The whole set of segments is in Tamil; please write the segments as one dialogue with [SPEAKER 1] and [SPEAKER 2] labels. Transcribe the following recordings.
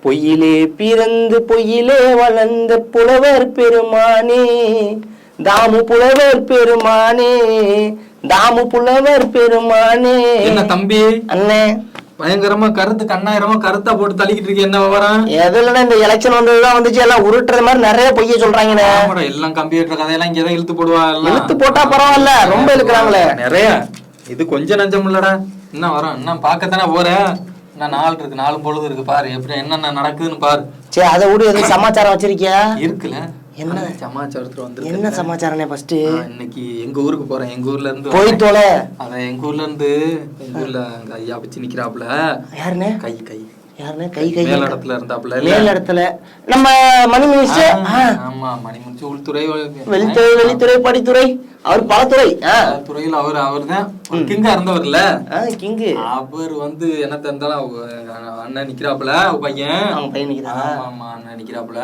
[SPEAKER 1] பொய்யிலே பிறந்து பொய்யிலே வளர்ந்த புலவர் பெருமானே, தாமு புலவர் பெருமானே, தாமு புலவர் பெருமானே.
[SPEAKER 2] என்ன தம்பி
[SPEAKER 1] அண்ணே,
[SPEAKER 2] பயங்கரமா கருத்து கண்ணாயிரமா கருத்தா போட்டு தள்ளிக்கிட்டு இருக்கு. என்ன விவரம்?
[SPEAKER 1] எதுலன்னா இந்த எலெக்ஷன் வந்ததுதான் வந்துச்சு, எல்லாம் உருட்டுற மாதிரி நிறைய பொய்ய சொல்றாங்கண்ணே.
[SPEAKER 2] எல்லாம் கம்ப்யூட்டர் கதையெல்லாம் இங்கதான் இழுத்து போடுவா.
[SPEAKER 1] இழுத்து போட்டா பரவாயில்ல, ரொம்ப இழுக்கிறாங்களே
[SPEAKER 2] நிறைய. இது கொஞ்சம் நஞ்சம் இல்லடா. என்ன வரும்? என்ன பாக்கத்தானே போற? என்ன நாள் இருக்கு, 4 பொழுது இருக்கு. பாரு எப்படி என்னென்ன நடக்குதுன்னு பாரு.
[SPEAKER 1] சரி, அதை விட எதுவும் சமாச்சாரம் வச்சிருக்கியா?
[SPEAKER 2] இருக்குல்ல.
[SPEAKER 1] என்ன
[SPEAKER 2] சமாச்சாரத்துல வந்து
[SPEAKER 1] என்ன சமாச்சாரனே? ஃபர்ஸ்ட்
[SPEAKER 2] இன்னைக்கு எங்க ஊருக்கு போறேன். எங்க ஊர்ல இருந்து
[SPEAKER 1] போய் தோலை.
[SPEAKER 2] அத எங்க ஊர்ல இருந்து எங்க ஊர்ல அங்க ஐயா வச்சு நிக்கிறாப்புல.
[SPEAKER 1] யாருன்னு?
[SPEAKER 2] கை கை
[SPEAKER 1] யாருன்னு? கை கை
[SPEAKER 2] மேல் இடத்துல இருந்தாப்புல.
[SPEAKER 1] மேல் இடத்துல நம்ம மணி மினிஸ்டர்.
[SPEAKER 2] ஆமா, மணி முடிச்சு உள்துறை,
[SPEAKER 1] வெளித்துறை, வெளித்துறை, படித்துறை, அவர் பலத்துறை
[SPEAKER 2] துறையில அவர்தான் கிங்கா இருந்தவர்ல.
[SPEAKER 1] கிங்கு
[SPEAKER 2] அவர் வந்து என்ன தந்தாலும் அண்ணன் நிக்கிறாப்புல. பையன் ஆமா அண்ணன் நிக்கிறாப்புல.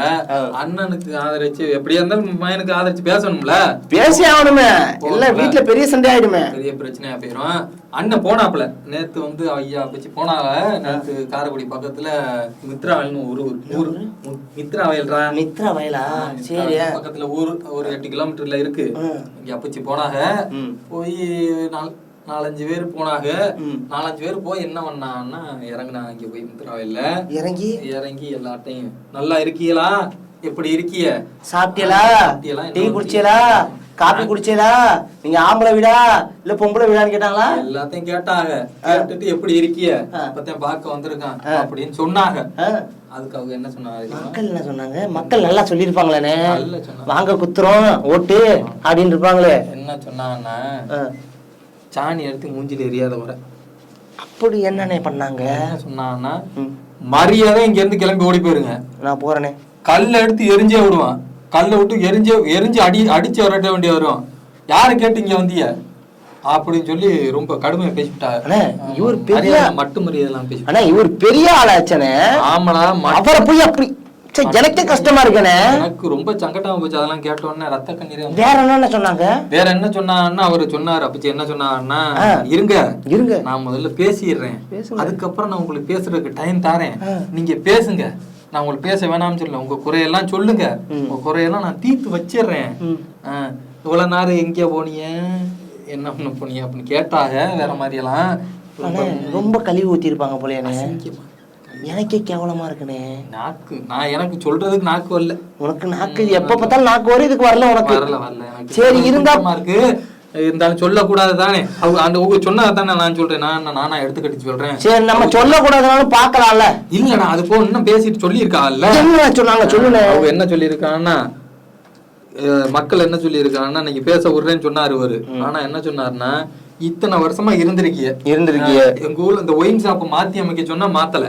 [SPEAKER 2] அண்ணனுக்கு ஆதரிச்சு எப்படியா இருந்தாலும் பையனுக்கு ஆதரிச்சு பேசணும்ல.
[SPEAKER 1] பேசி ஆகணுமே, இல்ல வீட்டுல பெரிய சண்டை ஆயிடுமே,
[SPEAKER 2] பெரிய பிரச்சனையா போயிரும். அண்ணன் போனாப்புல நேத்து வந்து ஐயா வச்சு போனால. நேத்து காரைக்குடி பக்கத்துல மித்ராவயல்னு ஊர். மித்ராவயல்ரா.
[SPEAKER 1] மித்ராவயலா? சரி,
[SPEAKER 2] பக்கத்துல ஊர் ஒரு 8 கிலோமீட்டர்ல இருக்கு. இங்க அப்பச்சி போனாங்க. போய் 4-5 பேர் போனாங்க. 4-5 பேர் போய் என்ன பண்ணாங்கன்னா இறங்குனாங்க. இங்க போய் மித்ராவயல்ல இறங்கி எல்லாத்தையும் நல்லா இருக்கீங்களா, எப்படி இருக்கிய,
[SPEAKER 1] சாப்பிட்டீங்களா, டீ குடிச்சீங்களா, காபி குடிச்சீங்களா, நீங்க ஆம்பளை வீடா இல்ல பொம்பளை வீடான்னு கேட்டாங்களா?
[SPEAKER 2] எல்லாத்தையும் கேட்டாங்க. கேட்டுட்டு எப்படி இருக்கிய, அப்பதான் பார்க்க வந்திருக்கான் அப்படின்னு சொன்னாங்க. அதுக்கு அவங்க என்ன சொன்னாங்க?
[SPEAKER 1] மக்கள் என்ன சொன்னாங்க? மக்கள் நல்லா சொல்லிருப்பாங்களே, வாங்க குத்துறோம் ஓட்டு அப்படின்னு இருப்பாங்களே.
[SPEAKER 2] என்ன சொன்னாங்கன்னா சாணி எடுத்து மூஞ்சில எரியாத வர. அப்படி
[SPEAKER 1] என்னன்னே பண்ணாங்க?
[SPEAKER 2] சொன்னாங்கன்னா மரியாதை இங்க இருந்து கிளம்பி ஓடி போயிருங்க,
[SPEAKER 1] நான் போறேனே.
[SPEAKER 2] கல்ல எடுத்து எரிஞ்சே விடுவான். கல்ல விட்டு எரிஞ்சு அடிச்சு வரட்ட வேண்டிய வரும். யாரை கேட்டு இங்க வந்திய அப்படின்னு சொல்லி ரொம்ப கடுமையா பேசிவிட்டாங்க.
[SPEAKER 1] இவர் பெரிய
[SPEAKER 2] மட்டும் மரியாதை பேசி.
[SPEAKER 1] ஆனா இவர் பெரிய ஆளாச்சனே.
[SPEAKER 2] ஆமாடா,
[SPEAKER 1] அவரை போய் அப்படி எனக்கே கஷ்டமா இருக்குனே.
[SPEAKER 2] எனக்கு ரொம்ப சங்கட்டமா போச்சு அதெல்லாம் கேட்ட உடனே. ரத்த கண்ணீர்.
[SPEAKER 1] வேற என்ன சொன்னாங்க?
[SPEAKER 2] வேற என்ன சொன்னாங்கன்னா அவரு சொன்னாரு. அப்பச்சி என்ன சொன்னாங்கன்னா, இருங்க நான் முதல்ல பேசிடுறேன், அதுக்கப்புறம் நான் உங்களுக்கு பேசுறதுக்கு டைம் தாரேன், நீங்க பேசுங்க, நான் உங்களுக்கு பேச வேணாம்னு சொல்லல, உங்க குறையெல்லாம் சொல்லுங்க, உங்க குறையெல்லாம் நான் தீர்த்து வச்சிடுறேன். இவ்வளவு நேரம் எங்க போனீங்க, என்ன பண்ண போனீங்க அப்படின்னு கேட்டாங்க. வேற மாதிரி எல்லாம்
[SPEAKER 1] ரொம்ப கழிவு ஊத்தி இருப்பாங்க போல. எனக்கே கேவலமா இருக்குனே.
[SPEAKER 2] நாக்கு நான் எனக்கு சொல்றதுக்கு நாக்கு வரல.
[SPEAKER 1] உனக்கு நாக்கு எப்ப பார்த்தாலும் நாக்கு வரும், இதுக்கு வரல உனக்கு?
[SPEAKER 2] வரல.
[SPEAKER 1] சரி, இருந்தா
[SPEAKER 2] இருக்கு இருந்தாலும் சொல்லக்கூடாது தானே. அந்த சொன்னதானே நான் சொல்றேன். நானா எடுத்துக்கிட்டு சொல்றேன்.
[SPEAKER 1] சரி, நம்ம சொல்லக்கூடாதுனாலும் பாக்கலாம்ல.
[SPEAKER 2] இல்லடா, அது போ இன்னும் பேசிட்டு சொல்லியிருக்காங்கல்ல.
[SPEAKER 1] என்ன சொன்னாங்க சொல்லுங்க.
[SPEAKER 2] அவங்க என்ன சொல்லியிருக்காங்கன்னா, மக்கள் என்ன சொல்லியிருக்காங்கன்னா, நீங்க பேச விடுறேன்னு சொன்னாரு இவரு. ஆனா என்ன சொன்னாருன்னா, இத்தனை வருஷமா இருந்திருக்கிய எங்க ஊர்ல இந்த ஒயின் ஷாப் மாத்தி அமைக்க சொன்னா மாத்தல.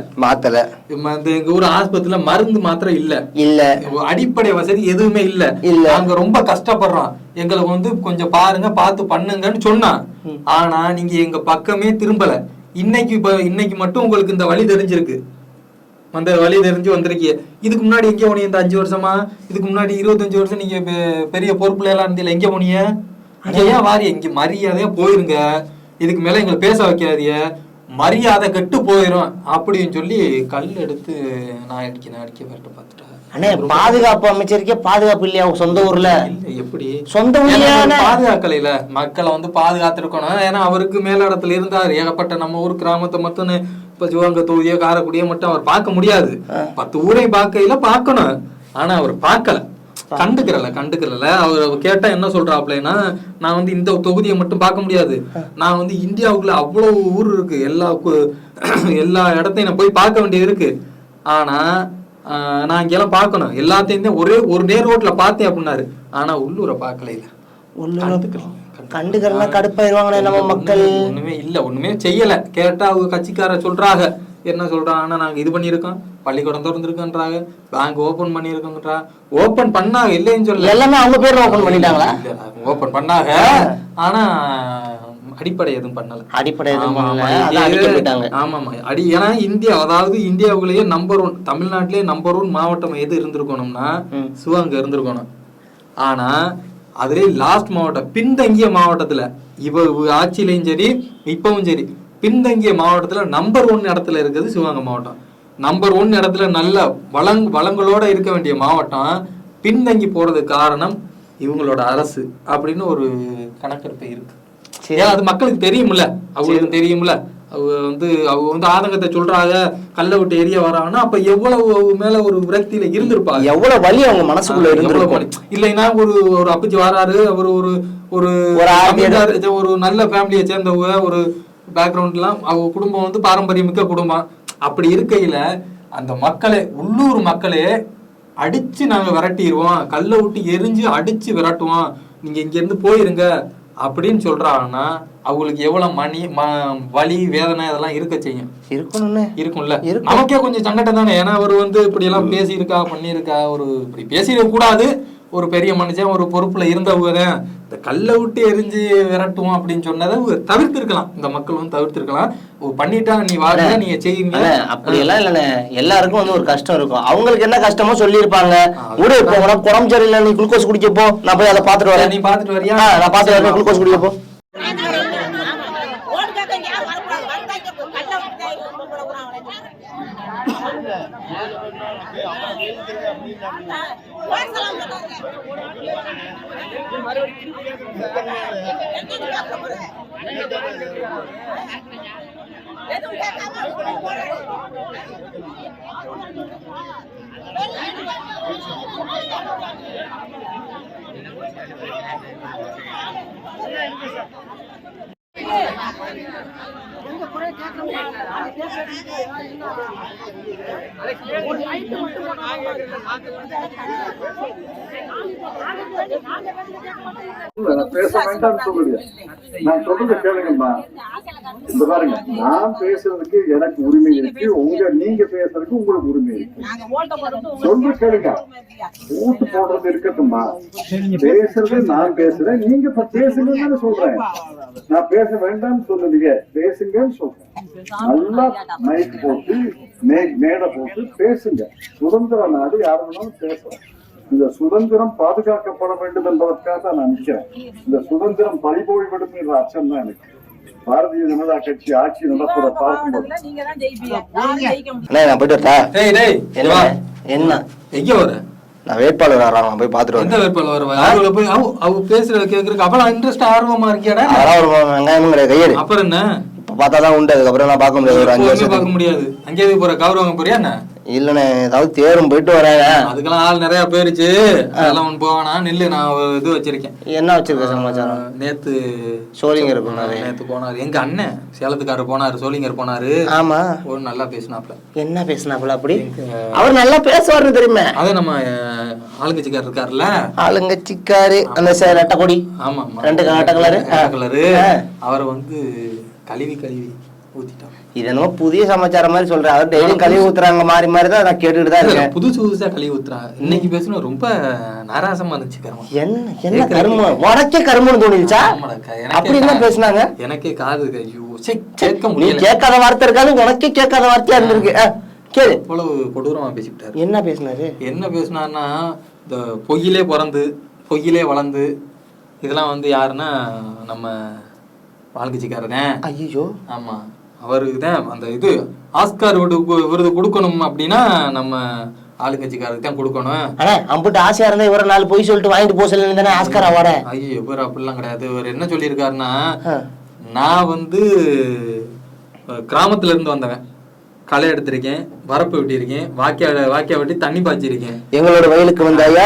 [SPEAKER 2] எங்க ஊர் ஆஸ்பத்திரியில மருந்து மாத்திரம் இல்ல, அடிப்படை வசதி எதுவுமே இல்ல. நாங்க ரொம்ப கஷ்டப்படுறோம், எங்களை வந்து கொஞ்சம் பாருங்க, பார்த்து பண்ணுங்கன்னு சொன்னா. ஆனா நீங்க எங்க பக்கமே திரும்பல. இன்னைக்கு மட்டும் உங்களுக்கு இந்த வழி தெரிஞ்சிருக்கு, அந்த வழி தெரிஞ்சு வந்திருக்கிய. இதுக்கு முன்னாடி எங்க போனீங்க? இந்த 5 வருஷமா, இதுக்கு முன்னாடி 25 வருஷம் நீங்க பெரிய பொறுப்புல எல்லாம் இருந்தீங்க, எங்க போனீங்க? ஏன் வாரி இங்க மரியாதையா போயிருங்க, இதுக்கு மேல எங்களை பேச வைக்காதீங்க, மரியாதை கெட்டு போயிரும் அப்படின்னு சொல்லி கல் எடுத்து நான் அடிக்க வரட்டு பார்த்துட்டேன்.
[SPEAKER 1] அண்ணே, பாதுகாப்பு அமைச்சருக்கே பாதுகாப்பு இல்லையா சொந்த ஊர்ல?
[SPEAKER 2] எப்படி
[SPEAKER 1] சொந்த ஊர்ல
[SPEAKER 2] பாதுகாக்கல? மக்களை வந்து பாதுகாத்திருக்கணும். ஏன்னா அவருக்கு மேல இடத்துல இருந்தாரு. ஏகப்பட்ட நம்ம ஊர் கிராமத்தை மட்டும் இப்ப சிவகங்கை தொகுதியோ காரைக்குடியோ மட்டும் அவர் பார்க்க முடியாது. 10 ஊரையும் பார்க்கையில பார்க்கணும். ஆனா அவர் பார்க்கல, கண்டுக்கிறல. அவர் கேட்டா என்ன சொல்றாப்லன்னா, நான் வந்து இந்த தொகுதியை மட்டும் பார்க்க முடியாது, நான் வந்து இந்தியாவுக்குள்ள அவ்வளவு ஊர் இருக்கு, எல்லா இடத்தையும் நான் போய் பார்க்க வேண்டியது இருக்கு. ஆனா நான் இங்கெல்லாம் பார்க்கணும், எல்லாத்தையும் ஒரு நேர் ரோட்ல பார்த்தேன் அப்படின்னாரு. ஆனா உள்ளூரை பார்க்கல.
[SPEAKER 1] கண்டுக்கிறல கடுப்பாயிருவாங்க நம்ம மக்கள்.
[SPEAKER 2] ஒண்ணுமே செய்யல. கேட்டா அவங்க கட்சிக்கார சொல்றாங்க, என்ன சொல்றாங்கன்னா, நாங்க இது பண்ணிருக்கோம், பள்ளிக்கூடம் திறந்துருக்கோன்றாங்க, பேங்க் ஓபன் பண்ணிருக்கோன்றா. ஓபன் பண்ணாங்க, இல்லைன்னு சொல்லல, எல்லாமே அவங்க பேர்ல ஓபன் பண்ணிட்டாங்களா? ஓபன் பண்ணாங்க, ஆனா அடிப்படை எதுவும் பண்ணல. ஆமாமா. ஏன்னா இந்தியா, அதாவது இந்தியாவுக்குள்ளேயே நம்பர் 1, தமிழ்நாட்டிலேயே நம்பர் 1 மாவட்டம் எது இருந்திருக்கணும்னா சிவகங்கை இருந்திருக்கணும். ஆனா அதுல லாஸ்ட் மாவட்டம், பின்தங்கிய மாவட்டத்துல, இவ ஆட்சியிலையும் சரி இப்பவும் சரி, பின்தங்கிய மாவட்டத்துல நம்பர் 1 இடத்துல இருக்குது சிவகங்கை மாவட்டம். நம்பர் 1 இடத்துல நல்ல வளங்களோட இருக்க வேண்டிய மாவட்டம் பின்தங்கி போறதுக்கு காரணம் இவங்களோட அரசு அப்படின்னு ஒரு கணக்கெடுப்பு இருக்கு. ஏன் அது மக்களுக்கு தெரியும்ல, அவங்களுக்கு தெரியும்ல. அவங்க வந்து ஆதங்கத்தை சொல்றாங்க, கல்ல விட்டு எரிய வராங்கன்னா அப்ப எவ்வளவு மேல ஒரு விரக்தியில இருந்திருப்பாங்க, எவ்வளவு வலி அவங்க மனசுக்குள்ள இருந்திருக்கும். இல்லைன்னா ஒரு அப்பச்சி வராரு, அவர் ஒரு நல்ல ஃபேமிலியை சேர்ந்தவங்க, ஒரு பேக்ரவுண்ட்லாம் அவங்க குடும்பம் வந்து பாரம்பரியமிக்க குடும்பம். அப்படி இருக்கையில அந்த மக்களே, உள்ளூர் மக்களே அடிச்சு நாங்க விரட்டிடுவோம், கல்ல விட்டு எரிஞ்சு அடிச்சு விரட்டுவோம், நீங்க இங்க இருந்து போயிருங்க அப்படின்னு சொல்றாங்கன்னா அவங்களுக்கு எவ்வளவு வலி வேதனை இதெல்லாம் இருக்க செய்யும். இருக்கும்ல. நமக்கே கொஞ்சம் சங்கடம் தானே. ஏன்னா அவர் வந்து இப்படி எல்லாம் பேசியிருக்கா பண்ணியிருக்கா, இப்படி பேசிட கூடாது. ஒரு பெரிய மனுஷன், ஒரு பொறுப்புல இருந்தவங்க தான் இந்த கல்லை விட்டு எரிஞ்சு விரட்டுவோம் அப்படின்னு சொன்னதை தவிர்த்திருக்கலாம். இந்த மக்கள் வந்து தவிர்த்திருக்கலாம். பண்ணிட்டா நீ வாங்க, நீங்க செய்யுங்க. அப்படி எல்லாம் இல்லைண்ணே, எல்லாருக்கும் வந்து ஒரு கஷ்டம் இருக்கும். அவங்களுக்கு என்ன கஷ்டமோ சொல்லியிருப்பாங்க. ஊரே போகணும், குடம் சரியில்லை, நீ குளுக்கோஸ் குடிக்கப்போ, நான் போய் அதை பாத்துட்டு வரேன். நீ பாத்துட்டு வரியா? நான் பாத்துட்டு வரேன், குளுக்கோஸ் குடிக்கப்போ.
[SPEAKER 3] பேச வேண்டாம் சொல்லுங்க. நான் சொல்றத கேளுங்கம்மா. இந்த பாருங்க, நான் பேசுறதுக்கு எனக்கு உரிமை இருக்கு, நீங்க பேசுறதுக்கு உங்களுக்கு உரிமை இருக்கு. சொல்ற கேளுங்க. ஓட்டு போடுறது இருக்கட்டும்மா, பேசுறது நான் பேசுறேன், நீங்க இப்ப பேசுங்கன்னு சொல்றேன். நான் பேச வேண்டாம்னு சொல்லுங்க, பேசுங்கன்னு சொல்றேன். நல்லா மைக் போட்டு மேடை போட்டு பேசுங்க. சுதந்திர நாடு யாரு வேணாலும் பேசுறேன். இந்த சுதந்திரம் பாதுகாக்கப்பட வேண்டும் என்பதற்காக தான் நான் நினைக்கிறேன். இந்த சுதந்திரம் பறிபோய்விடும் என்ற அச்சம் தான் எனக்கு. பாரதிய ஜனதா கட்சி ஆட்சி நடப்புற பார்க்கும்போது
[SPEAKER 2] என்ன எங்க வர
[SPEAKER 1] நான் வேட்பாளர் வராங்க போய் பாத்துட்டு
[SPEAKER 2] எந்த வேட்பாளர் போய் அவங்க பேசுறத கேக்குறதுக்கு அவ்வளவு இன்ட்ரெஸ்ட் ஆர்வமா இருக்கியாடா?
[SPEAKER 1] வெங்காயம் கிடையாது கையெடு.
[SPEAKER 2] அப்புறம் என்ன
[SPEAKER 1] பார்த்தாதான் உண்டு, அதுக்கப்புறம் நான் பார்க்க முடியாது. ஒரு 5 வருஷம்
[SPEAKER 2] பார்க்க முடியாது. அங்கேயே போற கௌரவம் போறியா என்ன?
[SPEAKER 1] இல்லண்ணே, ஏதாவது தேரும் போயிட்டு வரேன்.
[SPEAKER 2] அதுக்கெல்லாம் ஆள் நிறைய போயிருச்சு. அதெல்லாம் ஒன்று போவானா நில்லு, நான் ஒரு இது வச்சிருக்கேன்.
[SPEAKER 1] என்ன வச்சிருக்கேன் சமாச்சாரம்?
[SPEAKER 2] நேத்து
[SPEAKER 1] சோழிங்கர் போனாரு.
[SPEAKER 2] நேத்து போனாரு எங்க அண்ணன், சேலத்துக்காரர் போனாரு, சோழிங்கர் போனாரு.
[SPEAKER 1] ஆமா,
[SPEAKER 2] ஒரு நல்லா பேசினாப்ல.
[SPEAKER 1] என்ன பேசினாப்ல? அப்படி அவர் நல்லா பேசுவாரு தெரியுமா?
[SPEAKER 2] அது நம்ம ஆளுங்கட்சிக்காரர் இருக்காருல்ல,
[SPEAKER 1] ஆளுங்கட்சிக்காரு அந்த ரெட்டை கொடி.
[SPEAKER 2] ஆமா,
[SPEAKER 1] 2 கலரு.
[SPEAKER 2] அவரை வந்து கழுவி ஊத்திட்டான்.
[SPEAKER 1] இது என்னமோ புதிய சமாச்சாரம் மாதிரி சொல்றேன். அவர் டெய்லி கழுவி ஊத்துறாங்க, மாறி மாறி தான் நான் கேட்டுட்டு தான் இருக்கேன்.
[SPEAKER 2] புதுசா கழுவி ஊத்துறாங்க. இன்னைக்கு பேசணும் ரொம்ப நாராசமா இருந்துச்சு.
[SPEAKER 1] என்ன கருமம், உனக்கே கருமம்னு தோணுச்சா? அப்படி என்ன பேசினாங்க?
[SPEAKER 2] எனக்கே காது கேட்க முடியல.
[SPEAKER 1] கேட்காத வார்த்தை இருக்காது, உனக்கே கேட்காத வார்த்தையா இருந்திருக்கு. கேளு.
[SPEAKER 2] இவ்வளவு கொடூரமா பேசிவிட்டாரு.
[SPEAKER 1] என்ன பேசினாரு?
[SPEAKER 2] என்ன பேசினாருன்னா, இந்த பொய்யிலே பிறந்து பொய்யிலே வளர்ந்து, இதெல்லாம் வந்து யாருன்னா நம்ம ஆளுங்கட்சிக்காரனே.
[SPEAKER 1] ஐயோ,
[SPEAKER 2] ஆமா, அவருக்கு தான் அந்த இது ஆஸ்கார் விருது கொடுக்கணும் அப்படின்னா நம்ம ஆளுங்கட்சிக்காரருக்கு தான் கொடுக்கணும்.
[SPEAKER 1] அம்பிட்டு ஆசையா இருந்தா இவர 4 பொய் சொல்லிட்டு வாங்கிட்டு போக சொல்லி தானே ஆஸ்கார் அவார்டு.
[SPEAKER 2] ஐயோ, இவர் அப்படிலாம் கிடையாது. இவர் என்ன சொல்லியிருக்காருன்னா, நான் வந்து கிராமத்துல இருந்து வந்தவன், களை எடுத்திருக்கேன், வரப்பு வெட்டியிருக்கேன், வாக்கியா வெட்டி தண்ணி பாய்ச்சிருக்கேன்.
[SPEAKER 1] எங்களோட வயலுக்கு வந்தாயா,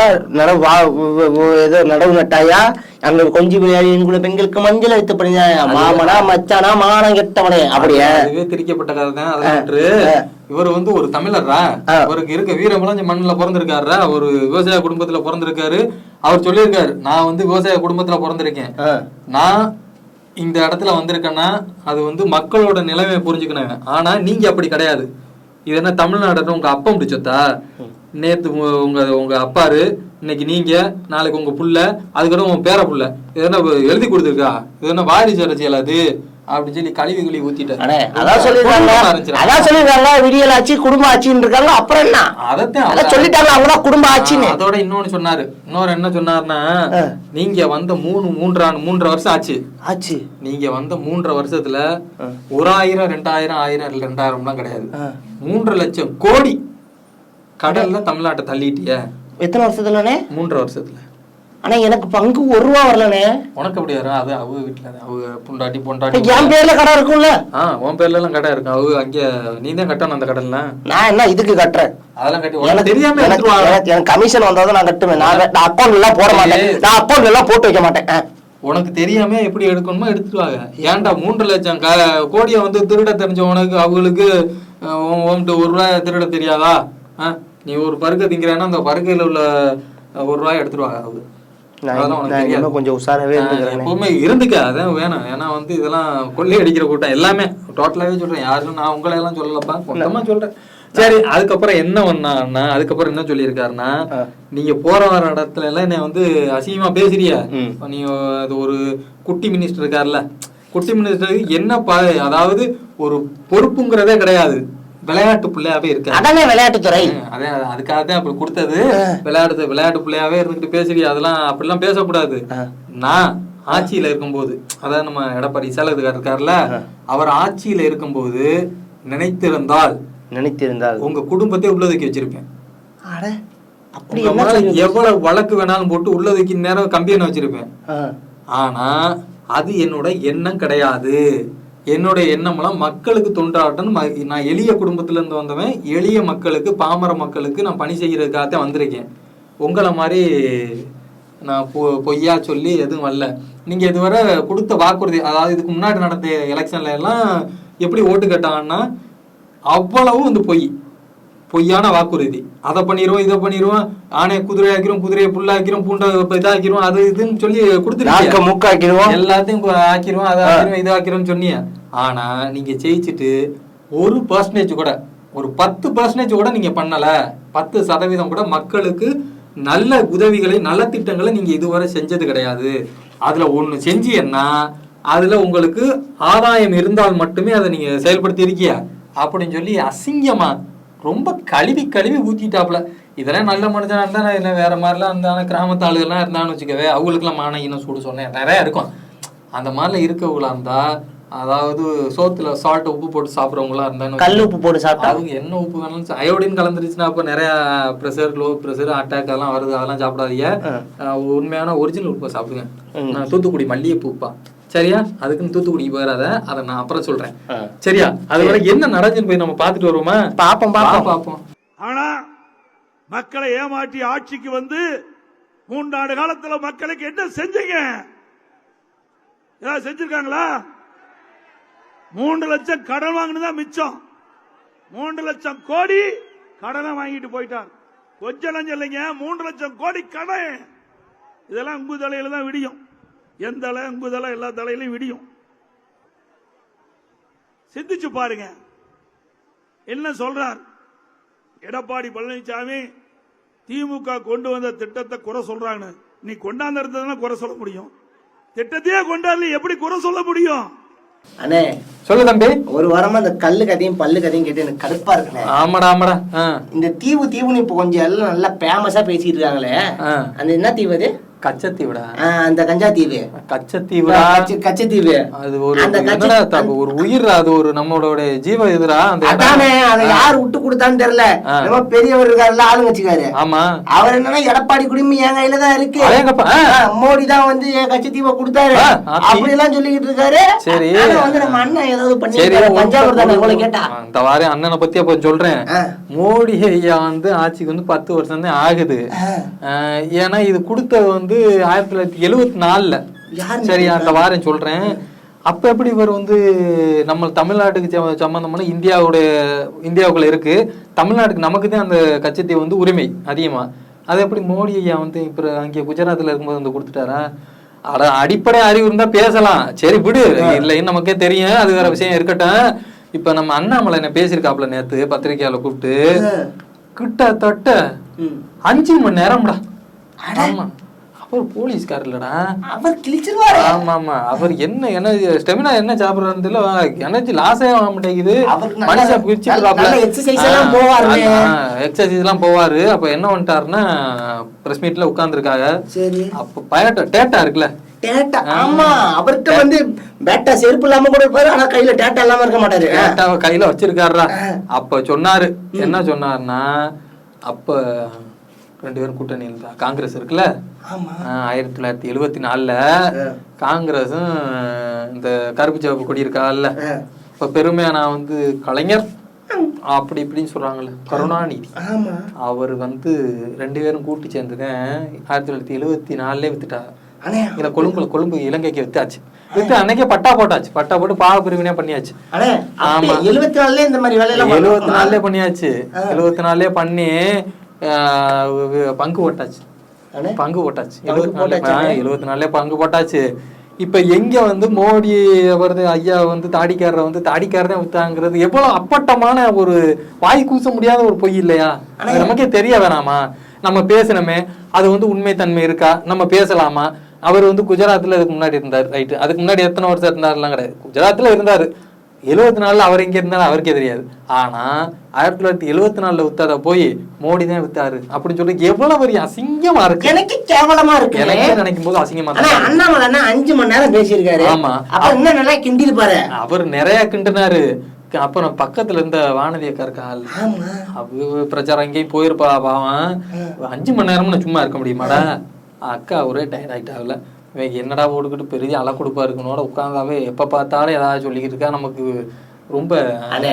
[SPEAKER 1] ஏதோ நடவு நட்டாயா, அங்க கொஞ்சம் விளையாடி எங்களோட பெண்களுக்கு மஞ்சள் வைத்து பண்ணியா, மாமனா மச்சானா மானம் கெட்டவனே. அப்படியே
[SPEAKER 2] அதுவே திரிக்கப்பட்ட கதை தான். அதெல்லாம் இவர் வந்து ஒரு தமிழர்ரா, அவருக்கு இருக்க வீரமுழஞ்ச மண்ணுல பிறந்திருக்காருரா, ஒரு விவசாய குடும்பத்துல பிறந்திருக்காரு. அவர் சொல்லியிருக்காரு, நான் வந்து விவசாய குடும்பத்துல பிறந்திருக்கேன், நான் இந்த இடத்துல வந்திருக்கேன்னா அது வந்து மக்களோட நிலைமையை புரிஞ்சுக்கணும். ஆனா நீங்க அப்படி கிடையாது. இது என்ன தமிழ்நாடு உங்க அப்பா முடிச்சதா? நேத்து உங்க அப்பாரு, இன்னைக்கு நீங்க, நாளைக்கு உங்க புள்ள, அதுக்கப்புறம் உங்க பேர புள்ள. இது என்ன எழுதி கொடுத்துருக்கா? இது என்ன வாரிசு அரசியல்? அது அப்படின்னு சொல்லி கழுவி ஊத்திட்டாரு.
[SPEAKER 1] அதான் சொல்லிருக்காங்க விடியல் ஆட்சி குடும்ப ஆட்சின்னு இருக்காங்க. அப்புறம் என்ன அதான் சொல்லிட்டாங்க அவங்கதான் குடும்ப ஆட்சின்னு.
[SPEAKER 2] அதோட இன்னொன்னு சொன்னாரு. என்ன சொன்னாருன்னா, நீங்க வந்த 3.5 வருஷம் ஆச்சு. நீங்க வந்த 3.5 வருஷத்துல 1000 2000 1000 2000 கிடையாது, 3 லட்சம் கோடி கடல்ல தமிழ்நாட்டை தள்ளிட்டிய.
[SPEAKER 1] எத்தனை வருஷத்துலனே?
[SPEAKER 2] 3.5 வருஷத்துல.
[SPEAKER 1] ஆனா எனக்கு பங்கு 1 ரூபா வரலனே.
[SPEAKER 2] உனக்கு அப்படி வரும்? அது அவங்க வீட்டுல அவங்க பொண்டாட்டி
[SPEAKER 1] என் பேர்ல கடை இருக்கும்ல.
[SPEAKER 2] உன் பேர்ல எல்லாம் கடை இருக்கும். அவங்க அங்க நீ தான் கட்டணும் அந்த கடல்ல.
[SPEAKER 1] நான் என்ன இதுக்கு கட்டுறேன்?
[SPEAKER 2] அதெல்லாம் கட்டி எனக்கு தெரியாம
[SPEAKER 1] எனக்கு கமிஷன் வந்தாதான் நான் கட்டுவேன். நான் அக்கௌண்ட் எல்லாம் போட மாட்டேன். நான் அக்கௌண்ட் எல்லாம் போட்டு வைக்க மாட்டேன்.
[SPEAKER 2] உனக்கு தெரியாம எப்படி எடுக்கணுமோ எடுத்துருவாங்க. ஏன்டா 3 லட்சம் கோடியை வந்து திருட தெரிஞ்சவனுக்கு அவங்களுக்கு 1 ரூபாய் திருட தெரியாதா? நீ ஒரு பருக்கை திங்கிறேன்னா அந்த பருக்கையில உள்ள 1 ரூபாய் எடுத்துருவாங்க அவங்க.
[SPEAKER 1] கொஞ்சம் உஷாராவே
[SPEAKER 2] எப்பவுமே இருந்துக்க, அதான் வேணும். ஏன்னா வந்து இதெல்லாம் கொள்ளை அடிக்கிற கூட்டம் எல்லாமே. டோட்டலாவே சொல்றேன், யாரும் நான் உங்களை எல்லாம் சொல்லலப்பா, மொத்தமா சொல்றேன். சரி, அதுக்கப்புறம் என்ன பண்ணான்னா, அதுக்கப்புறம் என்ன சொல்லியிருக்காருன்னா, நீங்க போற வர இடத்துல எல்லாம் என்ன வந்து அசிங்கமா பேசுறியா? நீ ஒரு குட்டி மினிஸ்டர் இருக்காருல்ல, குட்டி மினிஸ்டருக்கு என்ன அதாவது ஒரு பொறுப்புங்கிறதே கிடையாது, விளையாட்டு பிள்ளையாவே இருக்கு.
[SPEAKER 1] அதானே விளையாட்டுத்துறை.
[SPEAKER 2] அதே அதுக்காக தான் அப்படி கொடுத்தது. விளையாட்டு பிள்ளையாவே இருந்துட்டு பேசுறியா? அதெல்லாம் அப்படிலாம் பேசக்கூடாது. நான் ஆட்சியில இருக்கும்போது, அதாவது நம்ம எடப்பாடி சேலத்துக்காரர் இருக்காருல்ல, அவர் ஆட்சியில இருக்கும்போது நினைத்திருந்தால் உங்க குடும்பத்தை உள்ளதுக்கி வச்சிருப்பேன். எவ்வளவு வழக்கு வேணாலும் போட்டு உள்ளதுக்கு நேரம் கம்பியனை வச்சிருப்பேன். ஆனா அது என்னோட எண்ணம் கிடையாது. என்னுடைய எண்ணம்லாம் மக்களுக்கு தொண்டாட்டம். நான் எளிய குடும்பத்துல இருந்து வந்தவன். எளிய மக்களுக்கு, பாமர மக்களுக்கு நான் பணி செய்யறதுக்காகத்தான் வந்திருக்கேன். உங்களை மாதிரி நான் பொய்யா சொல்லி எதுவும் வரல. நீங்க இதுவரை கொடுத்த வாக்குறுதி, அதாவது இதுக்கு முன்னாடி நடந்த எலெக்ஷன்ல எல்லாம் எப்படி ஓட்டு கேட்டாங்கன்னா அவ்வளவும் வந்து பொய்யான வாக்குறுதி. அதை பண்ணிடுவோம், இதை பண்ணிடுவோம், ஆணைய குதிரை ஆக்கிரும், குதிரையை புல்லாக்கிரும், பூண்டை இதாக்கிரும், அது இதுன்னு சொல்லி கொடுத்துருக்கோம். எல்லாத்தையும் ஆக்கிருவோம், அதை ஆக்கிரும், இதை ஆக்கிரும் சொன்னீங்க. ஆனா நீங்க ஜெயிச்சுட்டு 1% கூட, ஒரு 10% கூட நீங்க பண்ணல. 10% கூட மக்களுக்கு நல்ல உதவிகளை, நல்ல திட்டங்களை நீங்க இதுவரை செஞ்சது கிடையாது. அதுல ஒண்ணு செஞ்சீங்கன்னா அதுல உங்களுக்கு ஆதாயம் இருந்தால் மட்டுமே அதை நீங்க செயல்படுத்தி இருக்கியா அப்படின்னு சொல்லி அசிங்கமா ரொம்ப கழுவி ஊத்திட்டாப்ல. இதெல்லாம் நல்ல மனுஷனா இருந்தா இல்லை வேற மாதிரிலாம் இருந்தா கிராமத்து ஆளுகள்லாம் இருந்தான்னு வச்சுக்கவே, அவங்களுக்குலாம் மான இன்னும் சூடு சொன்னேன் நிறைய இருக்கும். அந்த மாதிரிலாம் இருக்கவங்களா இருந்தா, அதாவது சோத்துல சால்ட் உப்பு போட்டு சாப்பிட்றவங்களா இருந்தா,
[SPEAKER 1] கல் உப்பு போட்டு சாப்பிட்டா
[SPEAKER 2] அவங்க என்ன உப்பு வேணாலும், அயோடின் கலந்துருச்சுன்னா அப்போ நிறைய ப்ரெஷர், லோ ப்ரெஷர், அட்டாக் அதெல்லாம் வருது. அதெல்லாம் சாப்பிடாதீங்க. உண்மையான ஒரிஜினல் உப்பை சாப்பிடுங்க. நான் தூத்துக்குடி மல்லிகைப்பூ உப்பா, சரியா? அதுக்குன்னு தூத்துக்குடி போயிடாத, அதை நான் அப்புறம் சொல்றேன், சரியா? அதுவரை என்ன நடந்துன்னு போய் நம்ம பாத்துட்டு வருவோமா? பாப்போம்.
[SPEAKER 4] ஆனா மக்களை ஏமாற்றி ஆட்சிக்கு வந்து 3 ஆண்டு காலத்துல மக்களுக்கு என்ன செஞ்சீங்க? ஏதாவது செஞ்சிருக்காங்களா? 3 லட்சம் கடன் வாங்கினதான் மிச்சம். 3 லட்சம் கோடி கடனை வாங்கிட்டு போயிட்டார். கொஞ்சம் லஞ்சம் இல்லைங்க, 3 லட்சம் கோடி கடன். இதெல்லாம் உங்கு தலையில தான் விடியும். எந்த தலை, உங்கு தலை, எல்லா தலையிலும் விடியும். சிந்திச்சு பாருங்க என்ன சொல்றார் எடப்பாடி பழனிசாமி. திமுக கொண்டு வந்த திட்டத்தை குறை சொல்றாங்க. நீ கொண்டாந்து குறை சொல்ல முடியும்? திட்டத்தையே கொண்டாந்து எப்படி குறை சொல்ல முடியும்?
[SPEAKER 1] அண்ணே
[SPEAKER 2] சொல்லு தம்பி.
[SPEAKER 1] ஒரு வாரமா இந்த கல்லு கதையும் பல்லு கதையும் கேட்டு எனக்கு கடுப்பா இருக்குண்ணே.
[SPEAKER 2] ஆமாடா.
[SPEAKER 1] இந்த தீவுன்னு இப்ப கொஞ்சம் எல்லாம் நல்லா பேமஸா பேசிட்டு இருக்காங்களே, அந்த என்ன தீவு அது?
[SPEAKER 2] கச்சத்தீவுடா.
[SPEAKER 1] அந்த கஞ்சா தீவு,
[SPEAKER 2] கச்சத்தீவு. அது ஒரு உயிர், அது ஒரு நம்மளோட ஜீவ எதிரா.
[SPEAKER 1] அதானே, அதை யார் விட்டு கொடுத்தான்னு தெரியல. நம்ம பெரியவர் இருக்காருல்ல, ஆளுங்கட்சிக்காரு.
[SPEAKER 2] ஆமா, அவர்
[SPEAKER 1] என்னன்னா எடப்பாடி குடிமை என் கையில தான் இருக்கு, மோடி தான் வந்து என் கச்சத்தீவை கொடுத்தாரு அப்படி எல்லாம் சொல்லிக்கிட்டு இருக்காரு. சரி, வந்து நம்ம அண்ணன் ஏதாவது பண்ணி பஞ்சாபர் தானே இவ்வளவு கேட்டா. இந்த வாரம் அண்ணனை பத்தி அப்ப சொல்றேன்.
[SPEAKER 2] மோடி ஐயா வந்து ஆட்சிக்கு வந்து 10 வருஷம் தான் ஆகுது. ஏன்னா இது கொடுத்தது வந்து 1974. சரி, அந்த வாரம் சொல்றேன். அப்ப எப்படி இவர் வந்து நம்ம தமிழ்நாட்டுக்கு சம்பந்தமான இந்தியாவுக்குள்ள இருக்கு, தமிழ்நாட்டுக்கு நமக்கு தான் அந்த கச்சத்தீவு வந்து உரிமை அதிகமா. அது எப்படி மோடி ஐயா வந்து இப்ப அங்கே குஜராத்ல இருக்கும்போது வந்து கொடுத்துட்டாரா? அடிப்படை அறிவு இருந்தா பேசலாம், சரி விடு, இல்லைன்னு நமக்கே தெரியும், அது வேற விஷயம் இருக்கட்டும். இப்ப நம்ம அண்ணாமலை என்ன பேசியிருக்காப்ல நேத்து பத்திரிகையால கூப்பிட்டு, கிட்டத்தட்ட 5 மணி நேரம்டா. ஆமா, அவர் போலீஸ்கார் இல்லடா,
[SPEAKER 1] அவர் கிழிச்சிருவாரு.
[SPEAKER 2] ஆமா ஆமா, அவர் என்ன எனர்ஜி ஸ்டெமினா என்ன சாப்பிடுறாருன்னு தெரியல, எனர்ஜி லாஸே ஆக மாட்டேங்குது. மனுஷன் பிடிச்சிருக்காப்ல,
[SPEAKER 1] எக்ஸசைஸ் எல்லாம் போவாரு,
[SPEAKER 2] எக்ஸசைஸ் எல்லாம் போவாரு. அப்ப என்ன பண்ணிட்டாருன்னா பிரஸ் மீட்ல உட்கார்ந்துருக்காங்க. சரி, அப்ப டேட்டா இருக்குல்ல,
[SPEAKER 1] டேட்டா. ஆமா, அவர்கிட்ட வந்து பேட்டா செருப்பு இல்லாம கூட இருப்பாரு, ஆனா கையில டேட்டா இல்லாம இருக்க மாட்டாரு.
[SPEAKER 2] டேட்டாவை கையில வச்சிருக்காருடா. அப்ப சொன்னாரு, என்ன சொன்னாருன்னா, அப்ப 2 பேரும் கூட்டணி இருந்தா காங்கிரஸ் இருக்குல்ல, 1974 காங்கிரஸும் இந்த கருப்பு சிவப்பு கொடி இருக்கால, இப்ப பெருமையா நான் வந்து கலைஞர் அப்படி இப்படின்னு சொல்றாங்கல்ல, கருணாநிதி, அவர் வந்து 2 பேரும் கூட்டி சேர்ந்துக்கேன் 1974 வித்துட்டாங்க. இல்ல கொழும்பு இலங்கைக்கு வித்தாச்சு. வித்து அன்னைக்கே பட்டா போட்டாச்சு, பட்டா போட்டு பாவ பிரிவினையா பண்ணியாச்சு. ஆமா,
[SPEAKER 1] 74 இந்த மாதிரி வேலையெல்லாம்
[SPEAKER 2] 74 பண்ணியாச்சு. 74 பண்ணி பங்கு போட்டாச்சு. 74 பங்கு போட்டாச்சு. இப்ப எங்க வந்து மோடி வருது, ஐயா வந்து தாடிக்காரரை வந்து தாடிக்காரதான் வித்தாங்கிறது எவ்வளவு அப்பட்டமான ஒரு வாய் கூச முடியாத ஒரு பொய் இல்லையா? நமக்கே தெரிய வேணாமா? நம்ம பேசணுமே, அது வந்து உண்மை தன்மை இருக்கா, நம்ம பேசலாமா? அவர் வந்து குஜராத்ல இதுக்கு முன்னாடி இருந்தார், ரைட்டு. அதுக்கு முன்னாடி எத்தனை வருஷம் இருந்தாருலாம் கிடையாது, குஜராத்ல இருந்தாரு. 74 அவர் எங்க இருந்தாலும் அவருக்கே தெரியாது. ஆனா 1974 வித்தாத போய் மோடி தான் வித்தாரு அப்படின்னு சொல்லி எவ்வளவு பெரிய அசிங்கமா இருக்கு.
[SPEAKER 1] எனக்கு கேவலமா இருக்கு.
[SPEAKER 2] எனக்கு நினைக்கும் போது அசிங்கமா
[SPEAKER 1] இருக்கு. அண்ணாமலை 5 மணி நேரம் பேசியிருக்காரு. ஆமா, இன்னும் நல்லா கிண்டி இருப்பாரு.
[SPEAKER 2] அவர் நிறைய கிண்டினாரு. அப்புறம் பக்கத்துல இருந்த வானதி அக்கா இருக்காள், அவ பிரச்சாரம் எங்கேயும் போயிருப்பா பாவம். 5 மணி நேரம்னு சும்மா இருக்க முடியுமாடா? அக்கா ஒரே டயர்ட் ஆயிட்டாவில, என்னடா ஓடுக்கிட்டு பெரிய அலை கொடுப்பா இருக்கனோட உட்காந்தாவே எப்ப பார்த்தாலும் ஏதாவது சொல்லிக்கிட்டு இருக்கா, நமக்கு ரொம்ப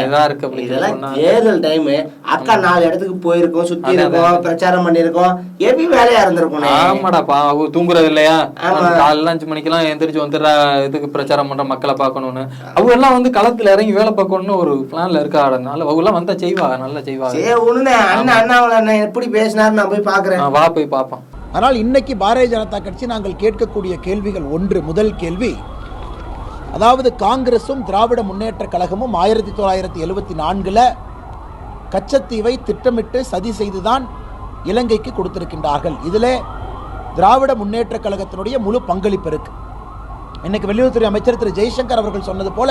[SPEAKER 2] இதா இருக்கு அப்படின்னு.
[SPEAKER 1] தேர்தல் டைம் அக்கா 4 இடத்துக்கு போயிருக்கோம், சுத்தி இருக்கோம், பிரச்சாரம் பண்ணிருக்கோம், எப்படி வேலையா இருந்திருக்கும்.
[SPEAKER 2] ஆமாடாப்பா, அவ தூங்குறது இல்லையா? காலைல 5 மணிக்கெல்லாம் எந்திரிச்சு வந்துடுறா, இதுக்கு பிரச்சாரம் பண்ற மக்களை பார்க்கணும்னு. அவங்க எல்லாம் வந்து களத்துல இறங்கி வேலை பார்க்கணும்னு ஒரு பிளான்ல இருக்கா. அதனால அவங்க எல்லாம் வந்தா செய்வா, நல்லா செய்வா.
[SPEAKER 1] அண்ணா எப்படி பேசினாரு நான் போய் பாக்குறேன்,
[SPEAKER 2] வா போய் பாப்போம்.
[SPEAKER 5] ஆனால் இன்னைக்கு பாரதிய ஜனதா கட்சி நாங்கள் கேட்கக்கூடிய கேள்விகள் ஒன்று. முதல் கேள்வி, அதாவது காங்கிரசும் திராவிட முன்னேற்ற கழகமும் 1974 கச்சத்தீவை திட்டமிட்டு சதி செய்துதான் இலங்கைக்கு கொடுத்திருக்கின்றார்கள். இதில் திராவிட முன்னேற்ற கழகத்தினுடைய முழு பங்களிப்பு இருக்கு. இன்னைக்கு வெளியுறவுத்துறை அமைச்சர் திரு ஜெய்சங்கர் அவர்கள் சொன்னது போல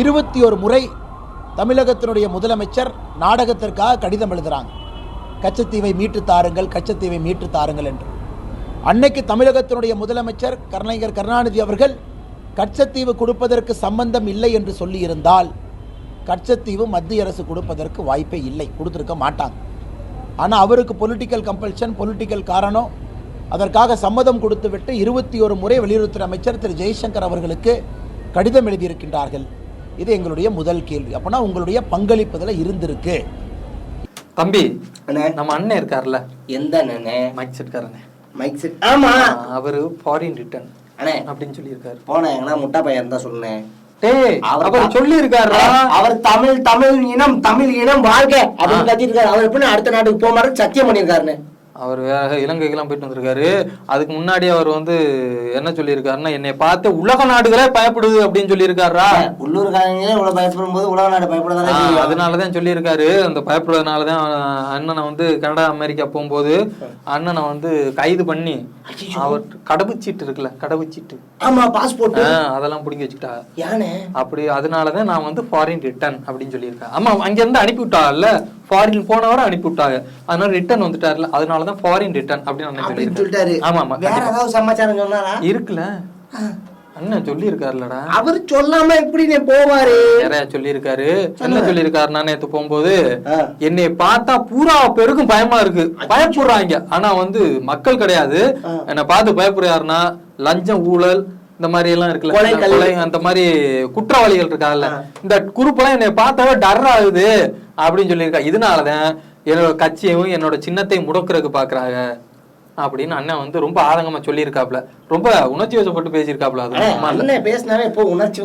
[SPEAKER 5] 21 முறை தமிழகத்தினுடைய முதலமைச்சர் நாடகத்திற்காக கடிதம் எழுதுறாங்க, கச்சத்தீவை மீட்டு தாருங்கள், கச்சத்தீவை மீட்டு தாருங்கள் என்று. அன்னைக்கு தமிழகத்தினுடைய முதலமைச்சர் கலைஞர் கருணாநிதி அவர்கள் கச்சத்தீவு கொடுப்பதற்கு சம்பந்தம் இல்லை என்று சொல்லி இருந்தால் கச்சத்தீவு மத்திய அரசு கொடுப்பதற்கு வாய்ப்பே இல்லை, கொடுத்திருக்க மாட்டாங்க. ஆனால் அவருக்கு பொலிட்டிக்கல் கம்பல்ஷன், பொலிட்டிக்கல் காரணம், அதற்காக சம்மதம் கொடுத்து விட்டு 21 முறை வெளியுறவுத்துறை அமைச்சர் திரு ஜெய்சங்கர் அவர்களுக்கு கடிதம் எழுதியிருக்கின்றார்கள். இது எங்களுடைய முதல் கேள்வி. அப்பனா உங்களுடைய பங்களிப்புல இருந்திருக்கு.
[SPEAKER 2] தம்பி, நம்ம அண்ணன் இருக்காருல்ல,
[SPEAKER 1] எந்த அண்ணன்?
[SPEAKER 2] மைக் செட் காரனே,
[SPEAKER 1] மைக் செட். ஆமா,
[SPEAKER 2] அவரு ஃபாரின் ரிட்டர்ன் அண்ணே அப்படின்னு சொல்லி இருக்காரு.
[SPEAKER 1] போனேன் எங்கன்னா முட்டா பையன் தான் சொன்னேன்.
[SPEAKER 2] அவர் சொல்லி இருக்காரு,
[SPEAKER 1] அவர் தமிழ் இனம் வாழ்க அப்படின்னு கத்திருக்காரு. அவர் எப்படி அடுத்த நாட்டுக்கு போக மாட்டேன்னு சத்தியம் பண்ணிருக்காருன்னு.
[SPEAKER 2] அவர் வேற இலங்கைக்கெல்லாம் போயிட்டு வந்திருக்காரு. அதுக்கு முன்னாடி அவர் வந்து என்ன சொல்லியிருக்காருன்னா, என்னை பார்த்து உலக நாடுகளே பயப்படுது அப்படின்னு சொல்லியிருக்காரா.
[SPEAKER 1] உள்ளூர்காரங்களே இவ்வளவு பயப்படும் போது உலக நாடு பயப்படாத,
[SPEAKER 2] அதனாலதான் சொல்லியிருக்காரு. அந்த பயப்படுறதுனாலதான் அண்ணனை வந்து கனடா அமெரிக்கா போகும்போது அண்ணனை வந்து கைது பண்ணி அவர் கடவுச்சீட்டு இருக்குல்ல, கடவுச்சீட்டு,
[SPEAKER 1] ஆமா பாஸ்போர்ட்,
[SPEAKER 2] அதெல்லாம் பிடிங்கி வச்சுக்கிட்டா. அப்படி அதனாலதான் நான் வந்து ஃபாரின் ரிட்டர்ன் அப்படின்னு சொல்லியிருக்கேன். ஆமா, அங்க இருந்து அனுப்பி விட்டாங்கல்ல, ஃபாரின் போனவரை அனுப்பி விட்டாங்க, அதனால ரிட்டர்ன் வந்துட்டாருல, அதனாலதான் ஃபாரின் ரிட்டர்ன் அப்படின்னு சொல்லிட்டாரு. ஆமா ஆமா,
[SPEAKER 1] வேற ஏதாவது சமாச்சாரம் சொன்னாரா?
[SPEAKER 2] இருக்குல்ல, அண்ணன் சொல்லி இருக்காருலடா.
[SPEAKER 1] அவர் சொல்லாம எப்படி போவாரு?
[SPEAKER 2] நிறைய சொல்லி இருக்காரு. என்ன சொல்லி இருக்காருன்னா, நேத்து போகும்போது என்னை பார்த்தா பூரா பேருக்கும் பயமா இருக்கு, பயப்படுறாங்க. ஆனா வந்து மக்கள் கிடையாது, என்னை பார்த்து பயப்படுறாருன்னா லஞ்சம், ஊழல், இந்த மாதிரி எல்லாம் இருக்குல்ல, அந்த மாதிரி குற்றவாளிகள் இருக்காங்கல்ல, இந்த குரூப்பெல்லாம் என்னை பார்த்தாவே டர் ஆகுது அப்படின்னு சொல்லியிருக்கா. இதனாலதான் என்னோட கட்சியையும் என்னோட சின்னத்தையும் முடக்குறதுக்கு பாக்குறாங்க அப்படின்னு அண்ணன் வந்து ரொம்ப ஆதங்கமா சொல்லியிருக்காப்ல. ரொம்ப உணர்ச்சி வசப்பட்டு பேசியிருக்காப்ல.
[SPEAKER 1] அது பேசினாவே இப்போ உணர்ச்சி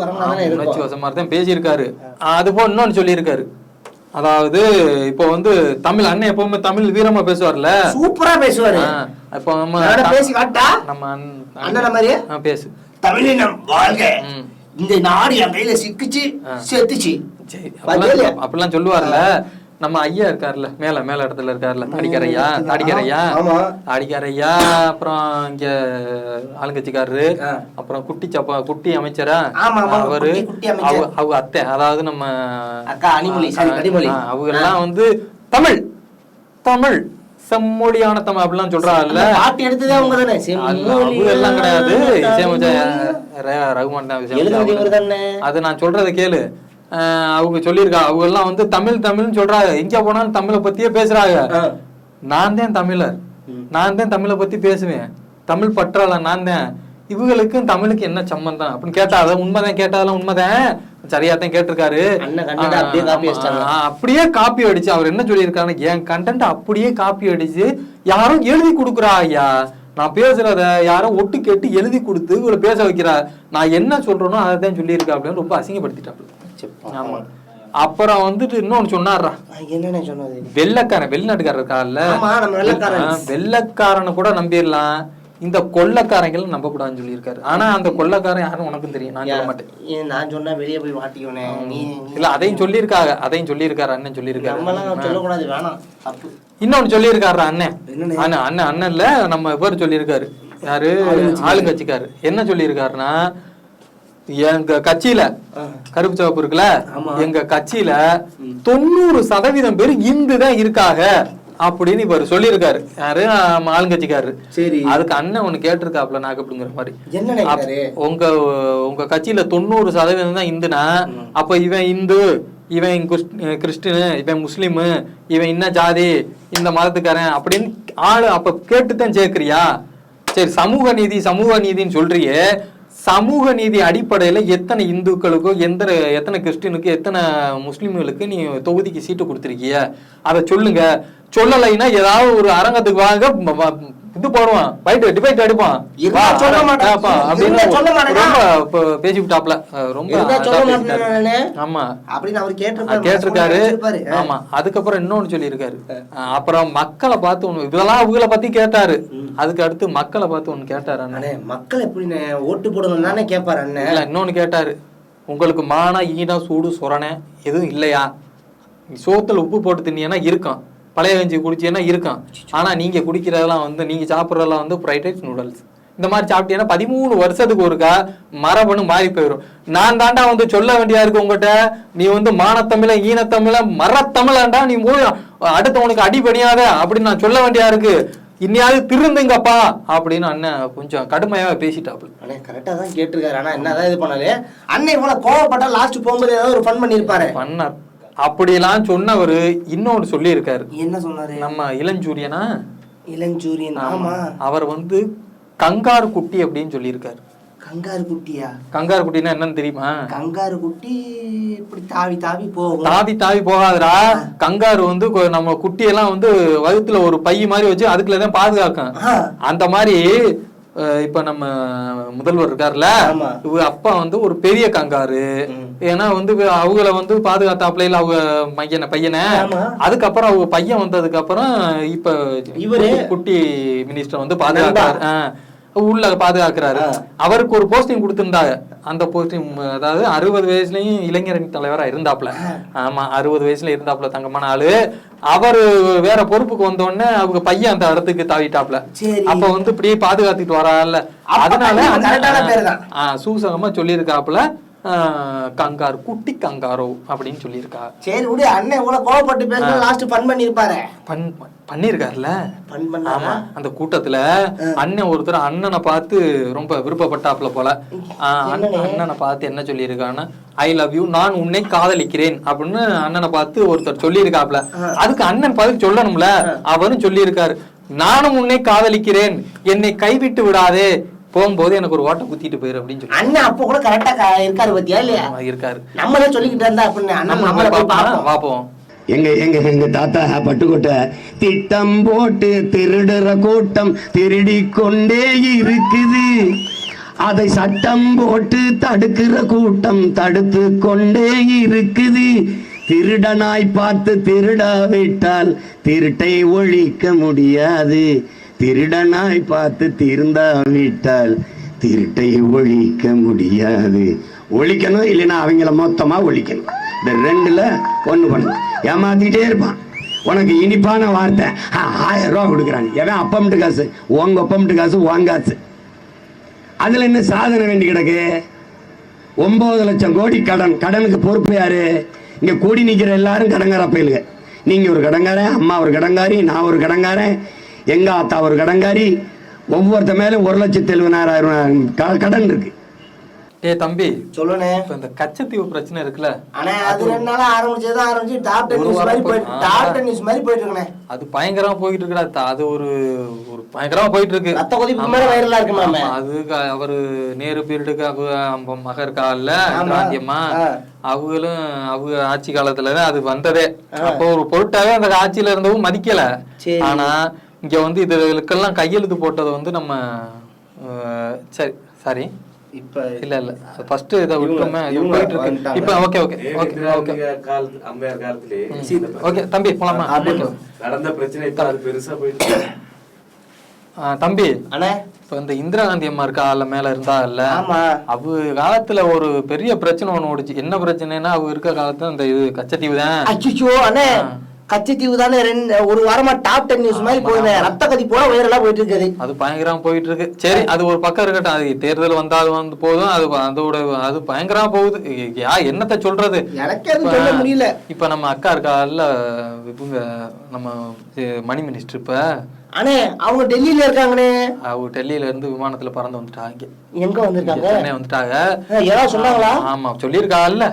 [SPEAKER 2] வசமா தான் பேசியிருக்காரு. அது போல இன்னொன்னு சொல்லியிருக்காரு, அதாவது இப்போ வந்து தமிழ் அண்ணன் எப்பவுமே தமிழ் வீரமா பேசுவார்ல,
[SPEAKER 1] சூப்பரா பேசுவாரு.
[SPEAKER 2] இப்போ நம்ம
[SPEAKER 1] பேசி காட்டா, நம்ம அண்ணன் மாதிரியே பேசு. தமிழினம் வாழ்க, இந்த நாடு என் கையில சிக்கிச்சு செத்துச்சு
[SPEAKER 2] அப்படிலாம் சொல்லுவார்ல. நம்ம ஐயா இருக்காருல்ல, மேல இடத்துல இருக்காருல்ல, தாடிக்காரையா, அப்புறம் இங்க ஆளுங்கட்சிக்காரரு, அப்புறம் குட்டி அமைச்சரா அவரு, அவங்க அத்தை, அதாவது நம்ம அவங்க எல்லாம் வந்து தமிழ் தமிழ் செம்மொழியான தமிழ் அப்படிலாம் சொல்றாங்கல்ல.
[SPEAKER 1] பாட்டு எடுத்ததே அவங்க தானே,
[SPEAKER 2] அவங்க எல்லாம் கிடையாது, ரகுமான் தான். அது நான் சொல்றதை கேளு. அவங்க சொல்லியிருக்காங்க, அவங்க எல்லாம் வந்து தமிழ்னு சொல்றாங்க, எங்க போனாலும் தமிழை பத்தியே பேசுறாங்க. நான் தான் தமிழர், நான் தான் தமிழை பத்தி பேசுவேன், தமிழ் பற்றாள நான் தான். இவங்களுக்கும் தமிழுக்கு என்ன சம்பந்தம் அப்படின்னு கேட்டா அதை உண்மைதான், கேட்டாலும் உண்மைதான், சரியாத்தான் கேட்டிருக்காரு. அப்படியே காப்பி அடிச்சு அவர் என்ன சொல்லியிருக்காரு, என் கண்டென்ட் அப்படியே காப்பி அடிச்சு யாரும் எழுதி கொடுக்குறா ஐயா, நான் பேசுறத யாரும் ஒட்டு கேட்டு எழுதி கொடுத்து இவங்களை பேச வைக்கிறா, நான் என்ன சொல்றேனோ அதை தான் சொல்லியிருக்கா அப்படின்னு ரொம்ப அசிங்கப்படுத்திட்டாப்ல. ஆமா. அப்புறம் வந்துட்டு இன்னொன்னு சொன்னாரா,
[SPEAKER 1] என்ன சொன்னது,
[SPEAKER 2] வெள்ளைக்காரன் வெளிநாட்டுக்காரர் இருக்காருல்ல, வெள்ளைக்காரனை கூட நம்பிடலாம், இந்த கொள்ளக்காரங்களும் நம்ப கூடாதுன்னு சொல்லியிருக்காரு. ஆனா அந்த கொள்ளக்காரன் யாரும் உனக்கும் தெரியும், நான் சொல்ல மாட்டேன்,
[SPEAKER 1] நான் சொன்னா வெளியே போய் மாட்டிக்குவேன்
[SPEAKER 2] இல்ல, அதையும் சொல்லியிருக்காங்க, அதையும் சொல்லியிருக்காரு அண்ணன் சொல்லியிருக்காரு.
[SPEAKER 1] சொல்லக்கூடாது, வேணாம், தப்பு.
[SPEAKER 2] இன்னொன்னு சொல்லியிருக்காரு அண்ணன் இல்ல நம்ம பேர் சொல்லியிருக்காரு, யாரு, ஆளுங்கட்சிக்காரு. என்ன சொல்லியிருக்காருன்னா, எங்க கட்சியில கருப்பு சிவப்பு இருக்குல்ல, எங்க கட்சியில 90% பேர் இந்து தான் இருக்காங்க அப்படின்னு இவர் சொல்லியிருக்காரு. யாரு, ஆளுங்கட்சிக்காரு. சரி, அதுக்கு அண்ணன் ஒண்ணு கேட்டிருக்காப்ல, நாக்கு அப்படிங்கிற மாதிரி, உங்க கட்சியில 90% தான் இந்துனா, அப்ப இவன் இந்து, இவன் கிறிஸ்டின், இவன் முஸ்லிமு, இவன் இன்ன ஜாதி, இந்த மதத்துக்காரன் அப்படின்னு ஆளு அப்ப கேட்டுதான் சேர்க்கிறியா? சரி, சமூக நீதின்னு சொல்றியே, சமூக நீதி அடிப்படையில எத்தனை இந்துக்களுக்கோ எத்தனை கிறிஸ்டினுக்கு எத்தனை முஸ்லிம்களுக்கு நீ தொகுதிக்கு சீட்டு கொடுத்துருக்கிய, அதை சொல்லுங்க. சொல்லலைன்னா ஏதாவது ஒரு அரங்கத்துக்கு வாங்க, இது போடுவான், டிபேட் எடுப்பான் அப்படின்னு ரொம்ப பேசிவிட்டாப்ல, ரொம்ப. ஆமா, கேட்டிருக்காரு. ஆமா, அதுக்கப்புறம் இன்னொன்னு சொல்லியிருக்காரு, அப்புறம் மக்களை பார்த்து ஒண்ணு, இதெல்லாம் அவங்கள பத்தி கேட்டாரு, அதுக்கு அடுத்து மக்களை பார்த்து ஒண்ணு கேட்டாரு.
[SPEAKER 1] மக்கள் எப்படி ஓட்டு போடணும் தானே கேட்பாரு அண்ணன். இல்ல,
[SPEAKER 2] இன்னொன்னு கேட்டாரு, உங்களுக்கு மான ஈனம் சூடு சொரணை எதுவும் இல்லையா? சோத்துல உப்பு போட்டு தின்னியன்னா இருக்கும், பழைய கஞ்சி குடிச்சேன்னா இருக்கும், ஆனா நீங்க குடிக்கிறதெல்லாம் வந்து, நீங்க சாப்பிட்றதெல்லாம் வந்து ஃப்ரைட் ரைஸ் நூடுல்ஸ் இந்த மாதிரி சாப்பிட்டீங்கன்னா 13 வருஷத்துக்கு ஒருக்கா மரபணு மாறி போயிடும். நான் தாண்டா வந்து சொல்ல வேண்டியா இருக்கு உங்ககிட்ட, நீ வந்து மானத்தமிழ ஈனத்தமிழ மரத்தமிழாண்டா, நீ அடுத்தவனுக்கு அடிபணியாத அப்படின்னு நான் சொல்ல வேண்டியா இருக்கு, இன்னையாவது திருந்துங்கப்பா அப்படின்னு அண்ணன் கொஞ்சம் கடுமையா பேசிட்டாப்ல.
[SPEAKER 1] அண்ணே கரெக்டா தான் கேட்டிருக்காரு, ஆனா என்னதான் இது பண்ணாலே அண்ணன் இவ்வளவு கோவப்பட்டா லாஸ்ட் போகும்போது ஏதாவது ஒரு ஃபன் பண்ணிருப்பாரு.
[SPEAKER 2] பண்ணார், அப்படியெல்லாம் சொன்னவரு இன்னொன்னு சொல்லி இருக்காரு.
[SPEAKER 1] என்ன சொன்னாரு?
[SPEAKER 2] நம்ம இளஞ்சூரியனா,
[SPEAKER 1] ஆமா,
[SPEAKER 2] அவர் வந்து கங்காரு குட்டி அப்படின்னு சொல்லியிருக்காரு.
[SPEAKER 1] கங்காரு குட்டியா?
[SPEAKER 2] கங்காரு குட்டினா என்னன்னு தெரியுமா?
[SPEAKER 1] கங்காரு குட்டி இப்படி தாவி தாவி போகும்.
[SPEAKER 2] தாவி போகாதரா, கங்காரு வந்து நம்ம குட்டியெல்லாம் வந்து வகுத்துல ஒரு பை மாதிரி வச்சு அதுக்குள்ளதான் பாதுகாக்கும். அந்த மாதிரி இப்ப நம்ம முதல்வர் இருக்காருல்ல, இவங்க அப்பா வந்து ஒரு பெரிய கங்காரு, ஏன்னா வந்து அவங்கள வந்து பாதுகாத்தாப்ல அவங்க பையனை, அதுக்கப்புறம் அவங்க பையன் வந்ததுக்கு அப்புறம் இப்ப இவரு குட்டி மினிஸ்டர் வந்து பாதுகாத்தாரு, உள்ள பாதுகாக்கிறாரு. அவருக்கு ஒரு போஸ்டிங் கொடுத்திருந்தாங்க, அந்த போஸ்டிங் அதாவது 60 வயசுலயும் இளைஞரணி தலைவரா இருந்தாப்ல. ஆமா, 60 வயசுல இருந்தாப்ல, தங்கமான ஆளு. அவரு வேற பொறுப்புக்கு வந்தோடனே அவங்க பையன் அந்த இடத்துக்கு தாவிட்டாப்ல. அப்ப வந்து இப்படியே பாதுகாத்துட்டு வரால, அதனால சூசகமா சொல்லியிருக்காப்ல, கங்காரு குட்டி கங்காரோ அப்படின்னு சொல்லியிருக்கா.
[SPEAKER 1] சரி விடு, அண்ணன் இவ்வளவு கோவப்பட்டு பேச லாஸ்ட் ஃபன் பண்ணிருப்பாரு.
[SPEAKER 2] பண்ணிருக்காருல்ல. ஆமா, அந்த கூட்டத்துல அண்ணன் ஒருத்தர் அண்ணனை பார்த்து ரொம்ப விருப்பப்பட்டாப்ல போல. அண்ணனை பார்த்து என்ன சொல்லியிருக்கான்னா, ஐ லவ் யூ, நான் உன்னை காதலிக்கிறேன் அப்படின்னு அண்ணனை பார்த்து ஒருத்தர் சொல்லியிருக்காப்ல. அதுக்கு அண்ணன் பதில் சொல்லணும்ல, அவரும் சொல்லியிருக்காரு, நானும் உன்னை காதலிக்கிறேன், என்னை கைவிட்டு விடாதே, போகும்போது எனக்கு ஒரு ஓட்டை குத்திட்டு போயிரு அப்படின்னு சொல்லி
[SPEAKER 1] அண்ணன் அப்ப கூட கரெக்டா இருக்காரு பத்தியா இல்லையா?
[SPEAKER 2] இருக்காரு,
[SPEAKER 1] நம்மளே சொல்லிக்கிட்டு இருந்தா அப்படின்னு
[SPEAKER 2] பாப்போம்.
[SPEAKER 6] எங்க எங்க எங்க தாத்தா பட்டுக்கோட்டை, திட்டம் போட்டு திருடுற கூட்டம் திருடி கொண்டே இருக்குது, அதை சட்டம் போட்டு தடுக்கிற கூட்டம் தடுத்து கொண்டே இருக்குது, திருடனாய் பார்த்து திருடாவிட்டால் திருட்டை ஒழிக்க முடியாது, திருடனாய் பார்த்து திருந்தாவிட்டால் திருட்டை ஒழிக்க முடியாது, ஒழிக்கணும், இல்லைன்னா அவங்கள மொத்தமா ஒழிக்கணும். இந்த ரெண்டுல ஒண்ணு பண்ணணும். ஏமாத்திட்டே இருப்பான். உனக்கு இனிப்பான வார்த்தை 1000 ரூபா கொடுக்குறாங்க. எவன் அப்பம்ட்டு காசு? உங்க அப்பம்ட்டு காசு, உன் காசு. அதுல என்ன சாதனை வேண்டி கிடக்கு? 9 லட்சம் கோடி கடன். கடனுக்கு பொறுப்பு யாரு? இங்க கூடி நிக்கிற எல்லாரும் கடங்கார பயிலுங்க. நீங்க ஒரு கடங்காரன், அம்மா ஒரு கடங்காரி, நான் ஒரு கடங்காரன், எங்க ஆத்தா ஒரு கடங்காரி. ஒவ்வொருத்த மேலும் 1,70,000 கடன் இருக்கு.
[SPEAKER 2] ஏ தம்பி
[SPEAKER 1] சொல்லுனே,
[SPEAKER 2] இப்ப இந்த கச்சத்தீவு பிரச்சனை இருக்குல்ல,
[SPEAKER 1] ஆனா அது 2 நாளா ஆரம்பிச்சு டாக்டர் நியூஸ் மாதிரி போயிட்டு இருக்கனே. அது
[SPEAKER 2] பயங்கரமா போயிட்டு இருக்குடா. அது ஒரு பயங்கரமா போயிட்டு இருக்கு.
[SPEAKER 1] ரத்த கொதிப்பு மாதிரி வைரலா இருக்கு மாமா.
[SPEAKER 2] அது அவரு நேரு பீரியடுக்கு மகர் கால ராஜ்யமா அவங்களும் அவங்க ஆட்சி காலத்துலதான் அது வந்ததே. அப்போ ஒரு பொருட்டாவே அந்த ஆட்சியில இருந்தவும் மதிக்கல. ஆனா இங்க வந்து இதுக்கெல்லாம் கையெழுத்து போட்டது வந்து நம்ம சரி சாரி
[SPEAKER 7] இப்ப
[SPEAKER 2] இல்ல ஃபர்ஸ்ட் இத விட்டுமே போயிட்டு இருக்கு. இப்ப ஓகே
[SPEAKER 7] அம்பையார் காலத்திலே
[SPEAKER 2] ஓகே தம்பி போலாமா?
[SPEAKER 7] நடந்த பிரச்சனை இப்ப அது பெருசா போயிட்டு
[SPEAKER 2] தம்பி அண்ணே, இப்ப இந்த இந்திரா காந்தி அம்மா இருக்கா மேல இருந்தா இல்ல, அவங்க காலத்துல ஒரு பெரிய பிரச்சனை ஒண்ணு ஓடிச்சு. என்ன பிரச்சனைன்னா அவங்க இருக்க காலத்துல இந்த இது கச்சத்தீவு தான்.
[SPEAKER 1] அச்சோ அண்ணே, கச்சத்தீவு தானே ஒரு வாரமா டாப் 10 நியூஸ் மாதிரி போகுது. ரத்த கதி போல வைரலா போயிட்டு இருக்குது.
[SPEAKER 2] அது பயங்கரமா போயிட்டு இருக்கு. சரி, அது ஒரு பக்கம் இருக்கட்டும். அது தேர்தல் வந்தாலும் வந்து போதும். அதோட அது பயங்கரமா போகுது. என்னத்த சொல்றது,
[SPEAKER 1] எனக்கே அது சொல்ல முடியல.
[SPEAKER 2] இப்ப நம்ம அக்கா இருக்கால, இவங்க நம்ம மணி மினிஸ்டர், இப்ப
[SPEAKER 1] அண்ணே அவங்க டெல்லியில இருக்காங்கண்ணே.
[SPEAKER 2] அவங்க டெல்லியில இருந்து விமானத்துல பறந்து வந்துட்டாங்க.
[SPEAKER 1] எங்க வந்திருக்காங்க?
[SPEAKER 2] சென்னை வந்துட்டாங்க.
[SPEAKER 1] யாராவது சொன்னாங்களா?
[SPEAKER 2] ஆமா சொல்லியிருக்காங்கல்ல.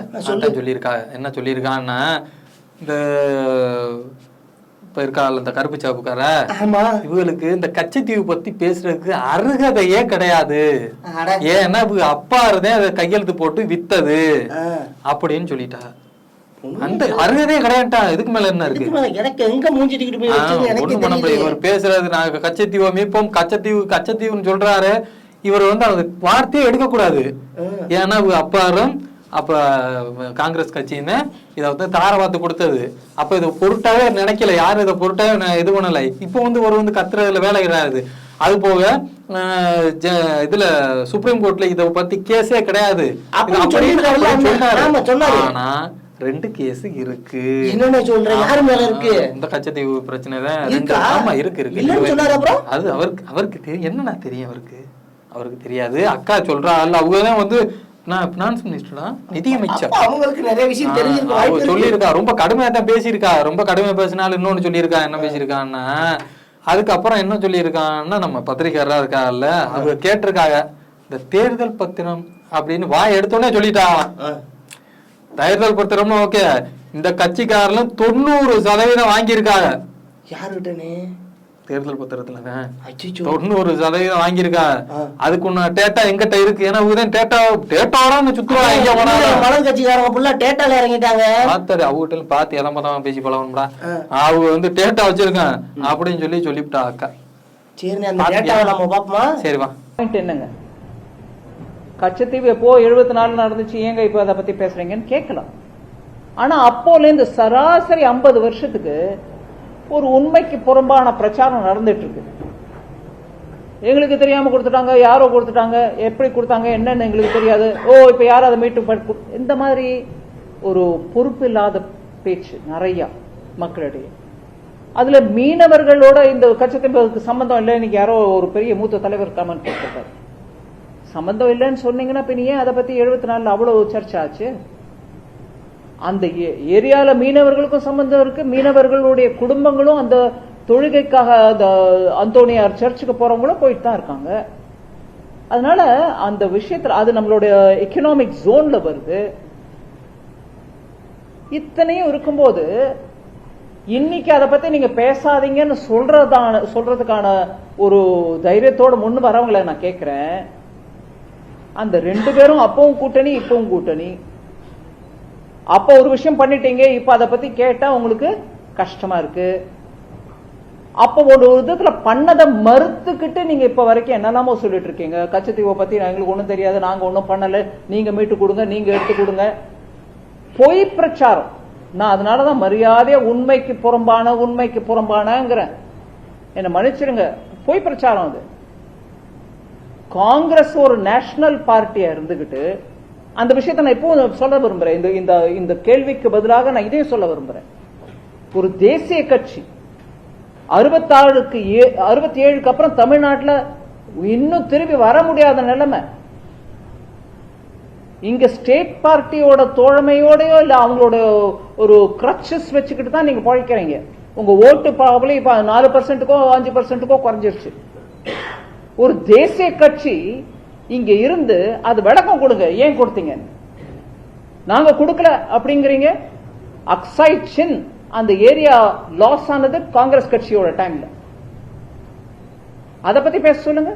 [SPEAKER 2] சொல்லியிருக்காங்க. என்ன சொல்லியிருக்காங்கன்னா, இந்த இப்ப இருக்கால இந்த கருப்பு சாப்புக்கார இவங்களுக்கு இந்த கச்சத்தீவு பத்தி பேசுறதுக்கு அருகதையே கிடையாது. ஏன்னா இவங்க அப்பா இருந்தே அதை கையெழுத்து போட்டு வித்தது அப்படின்னு சொல்லிட்டா. அந்த அருகதையே கிடையாட்டா. இதுக்கு மேல என்ன இருக்கு?
[SPEAKER 1] எனக்கு எங்க மூஞ்சிட்டு போய்
[SPEAKER 2] இவர் பேசுறது நாங்க கச்சத்தீவை மீட்போம், கச்சத்தீவுன்னு சொல்றாரு. இவர் வந்து அந்த வார்த்தையே எடுக்க கூடாது. ஏன்னா அப்பாரும் அப்ப காங்கிரஸ் கட்சின்னு இதை வந்து தாரவாத்து கொடுத்தது. அப்ப இதை பொருட்டாவே நினைக்கல, யாரும் இதை பொருட்டாவே இது பண்ணல. இப்ப வந்து ஒரு வந்து கத்துறதுல வேலை கிடையாது. அது போக இதுல சுப்ரீம் கோர்ட்ல இத பத்தி கேஸே கிடையாது. ஆனா 2 கேஸ் இருக்கு.
[SPEAKER 1] என்ன சொல்றேன்? யாரு மேல இருக்கு?
[SPEAKER 2] இந்த கச்சத்தீவு பிரச்சனை தான். ஆமா இருக்கு. அது அவருக்கு தெரியும். என்னன்னா தெரியும் அவருக்கு தெரியாது. அக்கா சொல்றா அல்ல, அவங்கதான் வந்து பினான்ஸ் மினிஸ்டரா, நிதியமைச்சர்,
[SPEAKER 1] அவங்களுக்கு நிறைய விஷயம் தெரிஞ்சிருக்கு.
[SPEAKER 2] சொல்லியிருக்கா. ரொம்ப கடுமையா தான் பேசியிருக்கா. ரொம்ப கடுமையா பேசினாலும் இன்னொன்னு சொல்லியிருக்கா. என்ன பேசியிருக்கான்னா, அதுக்கப்புறம் என்ன சொல்லியிருக்கான்னா, நம்ம பத்திரிகையாளரா இருக்காங்கல்ல, அவங்க கேட்டிருக்காங்க இந்த தேர்தல் பத்திரம் அப்படின்னு வாய் எடுத்தோடனே சொல்லிட்டா. தேர்தல் பத்திரம்னு ஓகே, இந்த கட்சிக்காரர்களும் 90% வாங்கியிருக்காங்க.
[SPEAKER 1] யாருகிட்டனே?
[SPEAKER 2] தேர்தல் பத்திரத்துல 90% வாங்கியிருக்கா. அதுக்கு டேட்டா எங்கிட்ட இருக்கு. ஏன்னா டேட்டாவோட
[SPEAKER 1] மலர் கட்சிக்காரங்க ஃபுல்லா டேட்டால இறங்கிட்டாங்க.
[SPEAKER 2] பாத்தாரு அவகிட்ட பார்த்து இளம்பரமா பேசி பழகணும்டா. அவங்க வந்து டேட்டா வச்சிருக்கான் அப்படின்னு சொல்லிவிட்டா அக்கா.
[SPEAKER 1] சரி, அந்த டேட்டாவை நம்ம பாப்போமா?
[SPEAKER 2] சரி வா.
[SPEAKER 8] என்னங்க கச்சத்தீவு எப்போ 74 நடந்துச்சு, ஏங்க இப்ப அதை பத்தி பேசுறீங்கன்னு கேட்கலாம். ஆனா அப்போல இருந்து சராசரி 50 வருஷத்துக்கு ஒரு உண்மைக்கு புறம்பான பிரச்சாரம் நடந்துட்டு இருக்கு. எங்களுக்கு தெரியாம கொடுத்துட்டாங்க, யாரோ கொடுத்துட்டாங்க, எப்படி கொடுத்தாங்க என்னன்னு எங்களுக்கு தெரியாது, இப்ப யாரும் அதை மீட்டு, இந்த மாதிரி ஒரு பொறுப்பு இல்லாத பேச்சு நிறைய மக்களிடையே. அதுல மீனவர்களோட இந்த கச்சத்தீவுக்கு சம்பந்தம் இல்லை. இன்னைக்கு யாரோ ஒரு பெரிய மூத்த தலைவர் கமெண்ட் போட்டிருக்காரு. சம்பந்தம் இல்லைன்னு சொன்னீங்கன்னா பின் ஏன் அதை பத்தி 74 அவ்வளவு சர்ச்சை ஆச்சு? அந்த ஏரியால மீனவர்களுக்கும் சம்பந்தம் இருக்கு. மீனவர்களுடைய குடும்பங்களும் அந்த தொழுகைக்காக அந்த அந்தோனியார் சர்ச்சுக்கு போறவங்களும் போயிட்டு தான் இருக்காங்க. அதனால அந்த விஷயத்துல அது நம்மளுடைய எக்கனாமிக் ஜோன்ல வருது. இத்தனையும் இருக்கும்போது இன்னைக்கு அதை பத்தி நீங்க பேசாதீங்கன்னு சொல்றதுக்கான ஒரு தைரியத்தோட முன்னு வரவங்களை நான் கேட்கிறேன். அந்த 2 பேரும் அப்பவும் கூட்டணி, இப்பவும் கூட்டணி. அப்ப ஒரு விஷயம் பண்ணிட்டீங்க, இப்ப அதை பத்தி கேட்டா உங்களுக்கு கஷ்டமா இருக்கு. அப்ப ஒரு விதத்துல பண்ணதை மறுத்துக்கிட்டு நீங்க இப்ப வரைக்கும் என்னெல்லாமோ சொல்லிட்டு இருக்கீங்க. கச்சத்தீவை பத்தி எங்களுக்கு ஒண்ணும் தெரியாது, நாங்க ஒண்ணும் பண்ணல, நீங்க மீட்டு கொடுங்க, நீங்க எடுத்து கொடுங்க. பொய் பிரச்சாரம். நான் அதனாலதான் மரியாதையா உண்மைக்கு புறம்பானங்கிறேன். என்ன மன்னிச்சிருங்க, பொய் பிரச்சாரம் அது. காங்கிரஸ் ஒரு நேஷனல் பார்ட்டியா இருந்துகிட்டு அந்த விஷயத்தை நான் இப்போ சொல்ல விரும்புறேன். இந்த கேள்விக்கு பதிலாக நான் இதையும் சொல்ல விரும்புறேன். ஒரு தேசிய கட்சி 67க்கு அப்புறம் தமிழ்நாட்டில் இன்னும் திரும்பி வர முடியாத நிலைமை. இங்க ஸ்டேட் பார்ட்டியோட தோழமையோடயோ இல்ல அவங்களோட ஒரு கிரச்சஸ் வச்சுக்கிட்டு தான் நீங்க பழைக்கிறீங்க. உங்க ஓட்டு ப்ராபபிலி 4%க்கோ 5%க்கோ குறைஞ்சிருச்சு. ஒரு தேசிய கட்சி இங்க இருந்து அது விளக்கம் கொடுங்க, ஏன் கொடுத்தீங்க? நாங்க கொடுக்கல அப்படிங்கிறீங்க. அக்ஸாய் சின் அந்த ஏரியா லாஸ் ஆனது காங்கிரஸ் கட்சியோட டைம்ல. அதை பத்தி பேச சொல்லுங்க.